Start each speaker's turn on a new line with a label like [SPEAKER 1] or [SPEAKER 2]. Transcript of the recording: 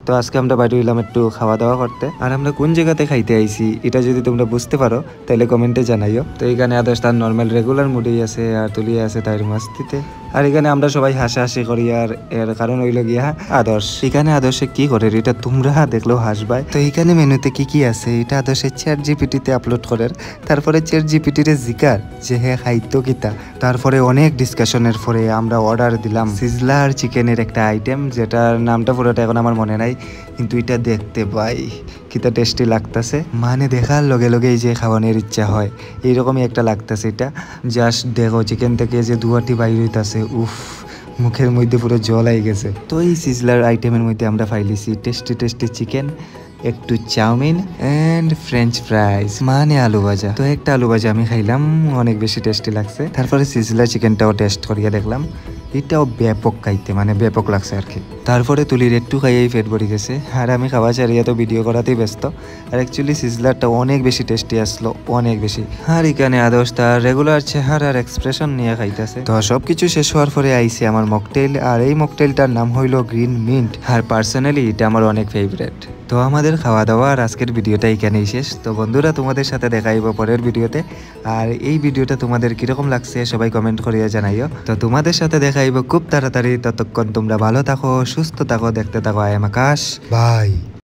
[SPEAKER 1] তো আজকে আমরা বাইরে হইলাম একটু খাওয়া দাওয়া করতে। আর আমরা কোন জায়গাতে খাইতে আইছি এটা যদি তোমরা বুঝতে পারো তাহলে কমেন্টে জানাইও। তো এখানে আদর্শ তার নর্মাল রেগুলার মুডেই আছে আর তুলিয়ে আছে তার মাস্তিতে। আর এখানে আমরা সবাই হাসাহাসি করি আর এর কারণ হইল গিয়া আদর্শ। এখানে আদর্শে কি করে এটা তোমরা দেখলেও হাসবাই। তো এখানে মেনুতে কি কি আছে এটা আদর্শে চ্যাট জিপিটিতে আপলোড করেন। তারপরে চ্যাট জিপিটির জিকার যে হ্যাঁ খাইতো কিতা। তারপরে অনেক ডিসকাশনের পরে আমরা অর্ডার দিলাম সিজলার চিকেনের একটা আইটেম, যেটার নামটা পুরোটা এখন আমার মনে নাই, কিন্তু এটা দেখতে ভাই কিতা টেস্টি লাগতেছে, মানে দেখার লগে লগে এই যে খাওয়ানোর ইচ্ছা হয় এইরকমই একটা লাগতেছে। এটা জাস্ট দেখো চিকেন থেকে যে দুয়াটি বাইর হইতাছে, উফ মুখের মধ্যে পুরো জল আই গেছে। তো এই সিজলার আইটেমের মধ্যে আমরা পাইলিছি টেস্টি টেস্টি চিকেন, একটু চাউমিন এন্ড ফ্রেঞ্চ ফ্রাইজ মানে আলু ভাজা। তো একটা আলু ভাজা আমি খাইলাম, অনেক বেশি টেস্টি লাগছে। তারপরে সিজলার চিকেনটাও টেস্ট করিয়া দেখলাম, এটাও ব্যাপক খাইতে মানে ব্যাপক লাগছে আর কি। তারপরে তুলির একটু খাইয়েই পেট ভরে গেছে আর আমি খাওয়া ছাড়িয়া তো ভিডিও করাতেই ব্যস্ত। আর অ্যাকচুয়ালি সিজলারটা অনেক বেশি টেস্টি আসলো, অনেক বেশি। আর এখানে আদর্শ তার রেগুলার চেহারার এক্সপ্রেশন নিয়ে খাইতেছে। তো সবকিছু শেষ হওয়ার পরে আইছে আমার মকটেল, আর এই মকটেলটার নাম হইল গ্রিন মিন্ট। আর পার্সোনালি এটা আমার অনেক ফেভারিট। তো আমাদের খাওয়া দাওয়া আর আজকের ভিডিওটা এখানেই শেষ। তো বন্ধুরা তোমাদের সাথে দেখাইব পরের ভিডিওতে। আর এই ভিডিওটা তোমাদের কিরকম লাগছে সবাই কমেন্ট করিয়া জানাইও। তো তোমাদের সাথে দেখাইব খুব তাড়াতাড়ি। ততক্ষণ তোমরা ভালো থাকো, সুস্থ থাকো, দেখতে থাকো আই এম আকাশ, বাই।